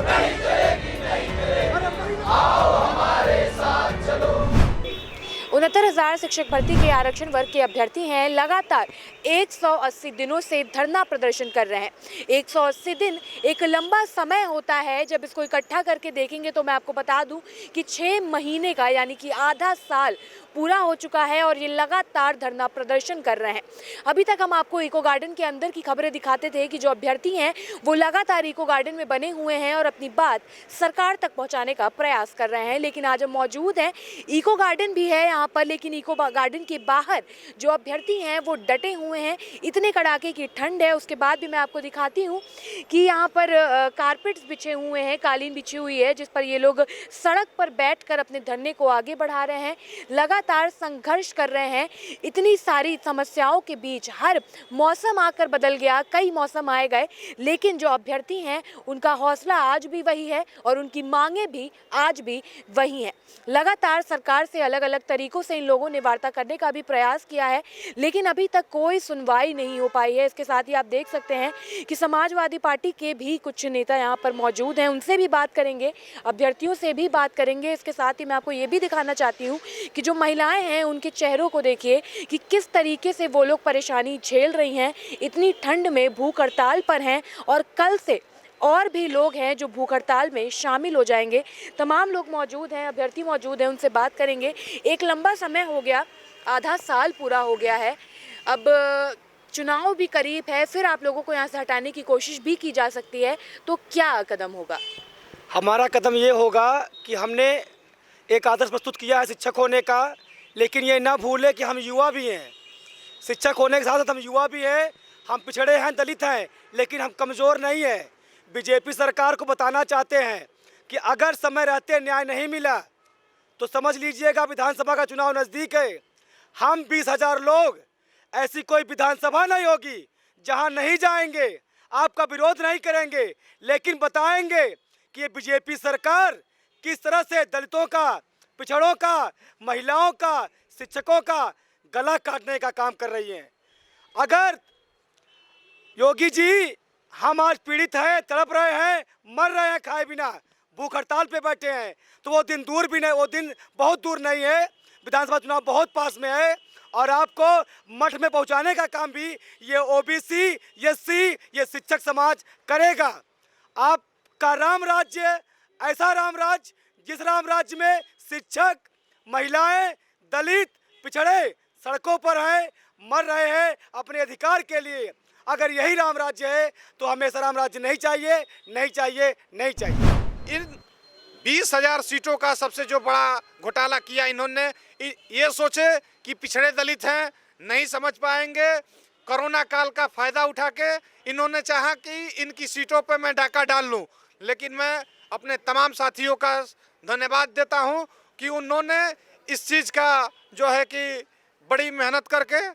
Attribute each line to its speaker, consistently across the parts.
Speaker 1: नहीं चलेगी, नहीं चलेगी, आओ हमारे साथ चलो।
Speaker 2: 69,000 शिक्षक भर्ती के आरक्षण वर्ग के अभ्यर्थी हैं, लगातार 180 दिनों से धरना प्रदर्शन कर रहे हैं। 180 दिन एक लंबा समय होता है। जब इसको इकट्ठा करके देखेंगे तो मैं आपको बता दूं कि 6 महीने का यानी कि आधा साल पूरा हो चुका है और ये लगातार धरना प्रदर्शन कर रहे हैं। अभी तक हम आपको इको गार्डन के अंदर की खबरें दिखाते थे कि जो अभ्यर्थी हैं वो लगातार इको गार्डन में बने हुए हैं और अपनी बात सरकार तक पहुंचाने का प्रयास कर रहे हैं। लेकिन आज हम मौजूद हैं, इको गार्डन भी है यहाँ पर, लेकिन इको गार्डन के बाहर जो अभ्यर्थी हैं वो डटे हुए हैं। इतने कड़ाके की ठंड है, उसके बाद भी मैं आपको दिखाती हूँ कि यहाँ पर कारपेट्स बिछे हुए हैं, कालीन बिछी हुई है जिस पर ये लोग सड़क पर बैठकर अपने धरने को आगे बढ़ा रहे हैं, लगातार संघर्ष कर रहे हैं। इतनी सारी समस्याओं के बीच हर मौसम आकर बदल गया, कई मौसम आए गए, लेकिन जो अभ्यर्थी हैं उनका हौसला आज भी वही है और उनकी मांगें भी आज भी वही हैं। लगातार सरकार से अलग अलग तरीकों से इन लोगों ने वार्ता करने का भी प्रयास किया है, लेकिन अभी तक कोई सुनवाई नहीं हो पाई है। इसके साथ ही आप देख सकते हैं कि समाजवादी पार्टी के भी कुछ नेता यहाँ पर मौजूद हैं, उनसे भी बात करेंगे, अभ्यर्थियों से भी बात करेंगे। इसके साथ ही मैं आपको ये भी दिखाना चाहती हूँ कि जो महिलाएं हैं उनके चेहरों को देखिए कि किस तरीके से वो लोग परेशानी झेल रही हैं, इतनी ठंड में भूख हड़ताल पर हैं और कल से और भी लोग हैं जो भूख हड़ताल में शामिल हो जाएंगे। तमाम लोग मौजूद हैं, अभ्यर्थी मौजूद हैं, उनसे बात करेंगे। एक लंबा समय हो गया, आधा साल पूरा हो गया है, अब चुनाव भी करीब है, फिर आप लोगों को यहाँ से हटाने की कोशिश भी की जा सकती है, तो क्या कदम होगा?
Speaker 3: हमारा कदम ये होगा कि हमने एक आदर्श प्रस्तुत किया है शिक्षक होने का, लेकिन ये ना भूलें कि हम युवा भी हैं। शिक्षक होने के साथ साथ हम युवा भी हैं, हम पिछड़े हैं, दलित हैं, लेकिन हम कमज़ोर नहीं हैं। बीजेपी सरकार को बताना चाहते हैं कि अगर समय रहते न्याय नहीं मिला तो समझ लीजिएगा विधानसभा का चुनाव नज़दीक है। हम 20,000 लोग, ऐसी कोई विधानसभा नहीं होगी जहां नहीं जाएंगे, आपका विरोध नहीं करेंगे, लेकिन बताएंगे कि ये बीजेपी सरकार किस तरह से दलितों का, पिछड़ों का, महिलाओं का, शिक्षकों का गला काटने का काम कर रही है। अगर योगी जी हम आज पीड़ित हैं, तड़प रहे हैं, मर रहे हैं खाए बिना, भूख हड़ताल पे बैठे हैं, तो वो दिन दूर भी नहीं, वो दिन बहुत दूर नहीं है। विधानसभा चुनाव बहुत पास में है और आपको मठ में पहुंचाने का काम भी ये ओबीसी, एससी, ये शिक्षक समाज करेगा। आपका राम राज्य, ऐसा राम राज्य जिस राम राज्य में शिक्षक, महिलाएं, दलित, पिछड़े सड़कों पर हैं, मर रहे हैं अपने अधिकार के लिए। अगर यही राम राज्य है तो हमें ऐसा राम राज्य नहीं चाहिए, नहीं चाहिए, नहीं चाहिए।
Speaker 4: इन 20,000 सीटों का सबसे जो बड़ा घोटाला किया इन्होंने, ये सोचे कि पिछड़े दलित हैं, नहीं समझ पाएंगे। कोरोना काल का फ़ायदा उठा के इन्होंने चाहा कि इनकी सीटों पे मैं डाका डाल लूं, लेकिन मैं अपने तमाम साथियों का धन्यवाद देता हूं कि उन्होंने इस चीज़ का जो है कि बड़ी मेहनत करके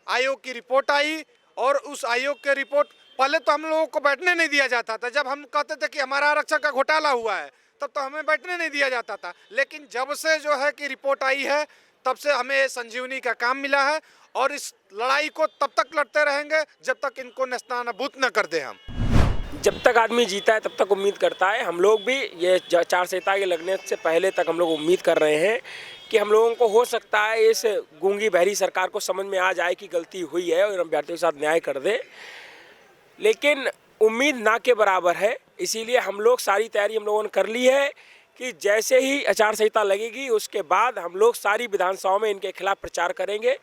Speaker 4: आयोग की रिपोर्ट आई और उस आयोग के रिपोर्ट, पहले तो हम लोगों को बैठने नहीं दिया जाता था। जब हम कहते थे कि हमारा आरक्षण का घोटाला हुआ है तब तो हमें बैठने नहीं दिया जाता था, लेकिन जब से जो है कि रिपोर्ट आई है तब से हमें संजीवनी का काम मिला है और इस लड़ाई को तब तक लड़ते रहेंगे जब तक इनको नेस्तनाबूद न कर दें। हम
Speaker 5: जब तक आदमी जीता है तब तक उम्मीद करता है। हम लोग भी ये आचारसंहिता के लगने से पहले तक हम लोग उम्मीद कर रहे हैं कि हम लोगों को हो सकता है इस गूंगी बहरी सरकार को समझ में आ जाए कि गलती हुई है और अभ्यर्थियों के साथ न्याय कर दे, लेकिन उम्मीद ना के बराबर है। इसीलिए हम लोग सारी तैयारी हम लोगों ने कर ली है कि जैसे ही आचार संहिता लगेगी उसके बाद हम लोग सारी विधानसभाओं में इनके खिलाफ प्रचार करेंगे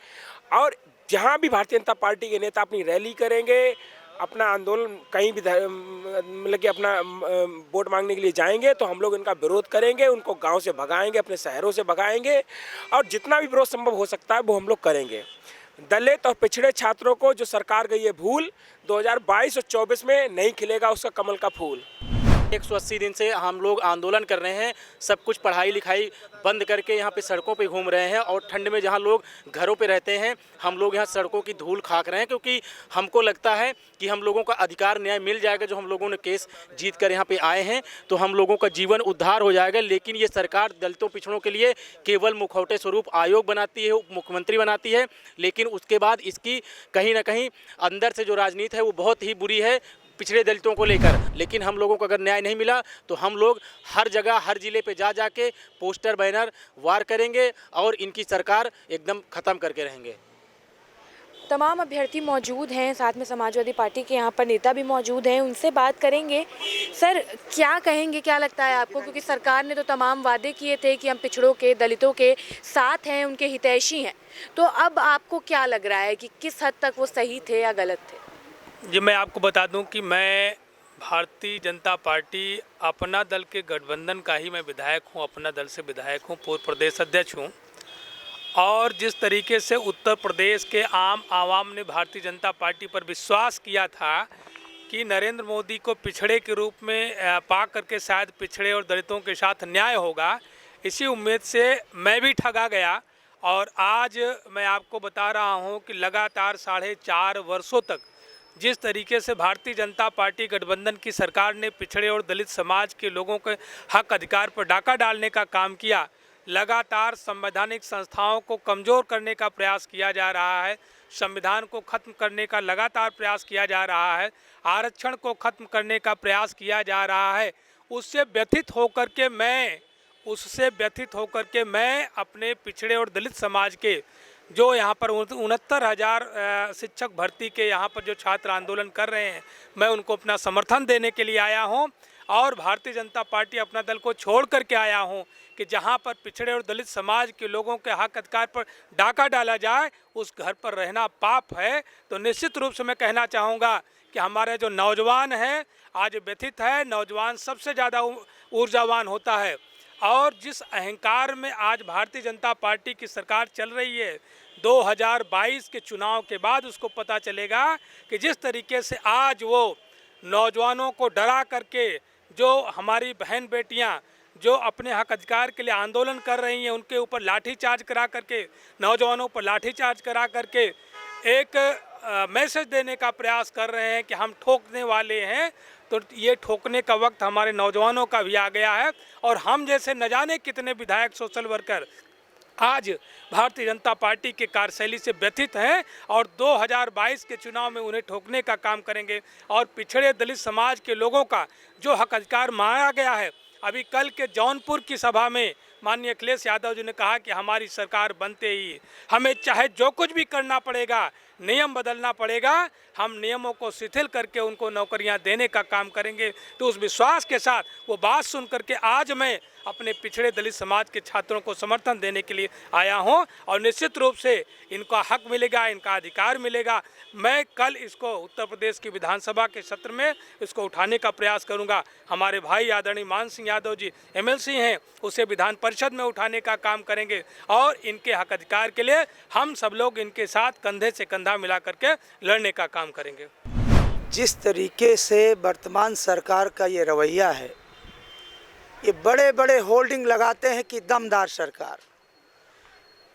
Speaker 5: और जहाँ भी भारतीय जनता पार्टी के नेता अपनी रैली करेंगे, अपना आंदोलन कहीं भी मतलब कि अपना वोट मांगने के लिए जाएंगे तो हम लोग इनका विरोध करेंगे, उनको गांव से भगाएंगे, अपने शहरों से भगाएंगे और जितना भी विरोध संभव हो सकता है वो हम लोग करेंगे। दलित और पिछड़े छात्रों को जो सरकार गई है भूल, 2022 और 24 में नहीं खिलेगा उसका कमल का फूल।
Speaker 6: 180 दिन से हम लोग आंदोलन कर रहे हैं, सब कुछ पढ़ाई लिखाई बंद करके यहाँ पे सड़कों पे घूम रहे हैं और ठंड में जहाँ लोग घरों पे रहते हैं हम लोग यहाँ सड़कों की धूल खाक रहे हैं, क्योंकि हमको लगता है कि हम लोगों का अधिकार न्याय मिल जाएगा। जो हम लोगों ने केस जीत कर यहाँ पे आए हैं तो हम लोगों का जीवन उद्धार हो जाएगा। लेकिन ये सरकार दलितों पिछड़ों के लिए केवल मुखौटे स्वरूप आयोग बनाती है, मुख्यमंत्री बनाती है, लेकिन उसके बाद इसकी कहीं ना कहीं अंदर से जो राजनीति है वो बहुत ही बुरी है। पिछड़े दलितों को लेकर। लेकिन हम लोगों को अगर न्याय नहीं मिला तो हम लोग हर जगह हर जिले पे जा के पोस्टर बैनर वार करेंगे और इनकी सरकार एकदम ख़त्म करके रहेंगे।
Speaker 2: तमाम अभ्यर्थी मौजूद हैं, साथ में समाजवादी पार्टी के यहाँ पर नेता भी मौजूद हैं, उनसे बात करेंगे। सर, क्या कहेंगे, क्या लगता है आपको, क्योंकि सरकार ने तो तमाम वादे किए थे कि हम पिछड़ों के, दलितों के साथ हैं, उनके हितैषी हैं, तो अब आपको क्या लग रहा है कि किस हद तक वो सही थे या गलत थे?
Speaker 7: जी, मैं आपको बता दूं कि मैं भारतीय जनता पार्टी अपना दल के गठबंधन का ही मैं विधायक हूं, अपना दल से विधायक हूं, पूर्व प्रदेश अध्यक्ष हूं। और जिस तरीके से उत्तर प्रदेश के आम आवाम ने भारतीय जनता पार्टी पर विश्वास किया था कि नरेंद्र मोदी को पिछड़े के रूप में पा करके शायद पिछड़े और दलितों के साथ न्याय होगा, इसी उम्मीद से मैं भी ठगा गया। और आज मैं आपको बता रहा हूं कि लगातार 4.5 वर्षों तक जिस तरीके से भारतीय जनता पार्टी गठबंधन की सरकार ने पिछड़े और दलित समाज के लोगों के हक अधिकार पर डाका डालने का काम किया, लगातार संवैधानिक संस्थाओं को कमज़ोर करने का प्रयास किया जा रहा है, संविधान को ख़त्म करने का लगातार प्रयास किया जा रहा है, आरक्षण को ख़त्म करने का प्रयास किया जा रहा है, उससे व्यथित होकर के मैं अपने पिछड़े और दलित समाज के जो यहाँ पर 69,000 शिक्षक भर्ती के यहाँ पर जो छात्र आंदोलन कर रहे हैं, मैं उनको अपना समर्थन देने के लिए आया हूँ। और भारतीय जनता पार्टी अपना दल को छोड़ करके आया हूँ कि जहाँ पर पिछड़े और दलित समाज के लोगों के हक अधिकार पर डाका डाला जाए, उस घर पर रहना पाप है। तो निश्चित रूप से मैं कहना चाहूँगा कि हमारे जो नौजवान हैं आज व्यथित है। नौजवान सबसे ज़्यादा ऊर्जावान होता है और जिस अहंकार में आज भारतीय जनता पार्टी की सरकार चल रही है, 2022 के चुनाव के बाद उसको पता चलेगा कि जिस तरीके से आज वो नौजवानों को डरा करके, जो हमारी बहन बेटियां जो अपने हक अधिकार के लिए आंदोलन कर रही हैं, उनके ऊपर लाठीचार्ज करा करके, नौजवानों पर लाठीचार्ज करा करके एक मैसेज देने का प्रयास कर रहे हैं कि हम ठोकने वाले हैं। तो ये ठोकने का वक्त हमारे नौजवानों का भी आ गया है और हम जैसे न जाने कितने विधायक, सोशल वर्कर आज भारतीय जनता पार्टी के कार्यशैली से व्यथित हैं और 2022 के चुनाव में उन्हें ठोकने का काम करेंगे। और पिछड़े दलित समाज के लोगों का जो हक अधिकार मांगा गया है, अभी कल के जौनपुर की सभा में माननीय अखिलेश यादव जी ने कहा कि हमारी सरकार बनते ही हमें चाहे जो कुछ भी करना पड़ेगा, नियम बदलना पड़ेगा, हम नियमों को शिथिल करके उनको नौकरियां देने का काम करेंगे। तो उस विश्वास के साथ वो बात सुन करके आज मैं अपने पिछड़े दलित समाज के छात्रों को समर्थन देने के लिए आया हूं और निश्चित रूप से इनका हक मिलेगा, इनका अधिकार मिलेगा। मैं कल इसको उत्तर प्रदेश की विधानसभा के सत्र में इसको उठाने का प्रयास करूंगा। हमारे भाई आदरणीय मान सिंह यादव जी MLC हैं, उसे विधान परिषद में उठाने का काम करेंगे और इनके हक अधिकार के लिए हम सब लोग इनके साथ कंधे से कंधा मिला करके लड़ने का काम करेंगे।
Speaker 8: जिस तरीके से वर्तमान सरकार का ये रवैया है, ये बड़े बड़े होल्डिंग लगाते हैं कि दमदार सरकार।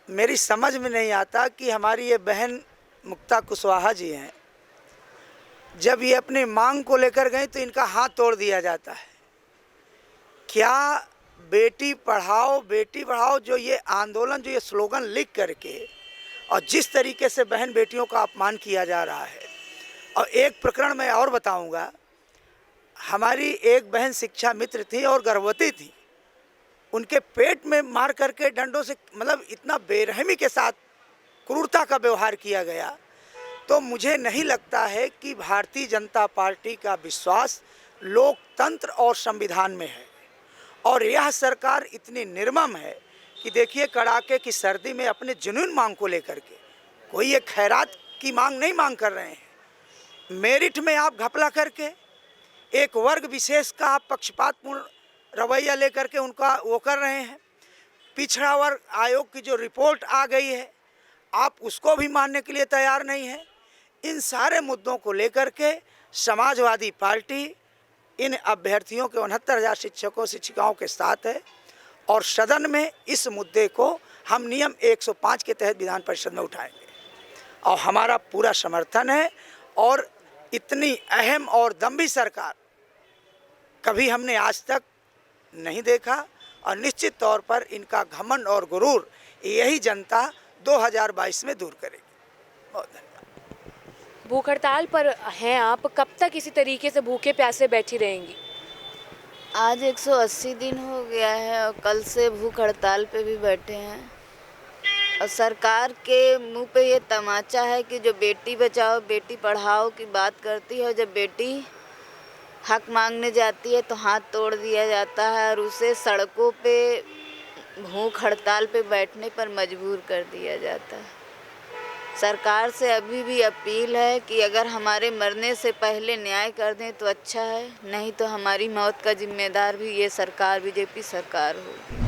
Speaker 8: मेरी समझ में नहीं आता कि हमारी ये बहन मुक्ता कुशवाहा जी हैं, जब ये अपनी मांग को लेकर गए तो इनका हाथ तोड़ दिया जाता है। क्या बेटी पढ़ाओ जो ये आंदोलन, जो ये स्लोगन लिख करके और जिस तरीके से बहन बेटियों का अपमान किया जा रहा है। और एक प्रकरण मैं और बताऊंगा, हमारी एक बहन शिक्षा मित्र थी और गर्भवती थी, उनके पेट में मार करके डंडों से, मतलब इतना बेरहमी के साथ क्रूरता का व्यवहार किया गया। तो मुझे नहीं लगता है कि भारतीय जनता पार्टी का विश्वास लोकतंत्र और संविधान में है। और यह सरकार इतनी निर्मम है कि देखिए, कड़ाके की सर्दी में अपने जुनून मांग को लेकर के कोई ये खैरात की मांग नहीं मांग कर रहे हैं। मेरिट में आप घपला करके एक वर्ग विशेष का आप पक्षपातपूर्ण रवैया लेकर के उनका वो कर रहे हैं। पिछड़ा वर्ग आयोग की जो रिपोर्ट आ गई है, आप उसको भी मानने के लिए तैयार नहीं है। इन सारे मुद्दों को लेकर के समाजवादी पार्टी इन अभ्यर्थियों के 69,000 शिक्षकों शिक्षिकाओं के साथ है और सदन में इस मुद्दे को हम नियम 105 के तहत विधान परिषद में उठाएंगे और हमारा पूरा समर्थन है। और इतनी अहम और दम्भी सरकार कभी हमने आज तक नहीं देखा और निश्चित तौर पर इनका घमंड और गुरूर यही जनता 2022 में दूर करेगी। बहुत धन्यवाद।
Speaker 2: भूख हड़ताल पर हैं आप, कब तक इसी तरीके से भूखे प्यासे बैठी रहेंगी?
Speaker 9: आज 180 दिन हो गया है और कल से भूख हड़ताल पे भी बैठे हैं। और सरकार के मुंह पे ये तमाचा है कि जो बेटी बचाओ बेटी पढ़ाओ की बात करती है, और जब बेटी हक मांगने जाती है तो हाथ तोड़ दिया जाता है और उसे सड़कों पे भूख हड़ताल पे बैठने पर मजबूर कर दिया जाता है। सरकार से अभी भी अपील है कि अगर हमारे मरने से पहले न्याय कर दें तो अच्छा है, नहीं तो हमारी मौत का जिम्मेदार भी ये सरकार, बीजेपी सरकार होगी।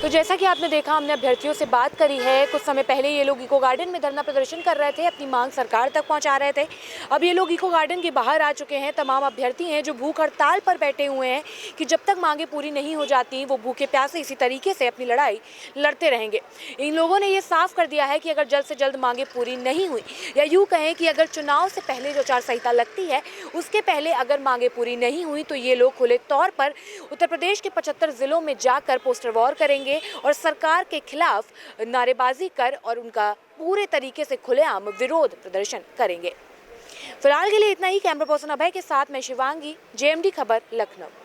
Speaker 2: तो जैसा कि आपने देखा, हमने अभ्यर्थियों से बात करी है। कुछ समय पहले ये लोग इको गार्डन में धरना प्रदर्शन कर रहे थे, अपनी मांग सरकार तक पहुंचा रहे थे। अब ये लोग इको गार्डन के बाहर आ चुके हैं। तमाम अभ्यर्थी हैं जो भूख हड़ताल पर बैठे हुए हैं कि जब तक मांगे पूरी नहीं हो जाती वो भूखे प्यासे इसी तरीके से अपनी लड़ाई लड़ते रहेंगे। इन लोगों ने ये साफ कर दिया है कि अगर जल्द से जल्द मांगे पूरी नहीं हुई, या यूँ कहें कि अगर चुनाव से पहले जो आचार संहिता लगती है उसके पहले अगर मांगे पूरी नहीं हुई तो ये लोग खुले तौर पर उत्तर प्रदेश के 75 जिलों में जाकर पोस्टर वॉर करेंगे और सरकार के खिलाफ नारेबाजी कर और उनका पूरे तरीके से खुलेआम विरोध प्रदर्शन करेंगे। फिलहाल के लिए इतना ही। कैमरा पर्सन अभय के साथ मैं शिवांगी, JMD खबर, लखनऊ।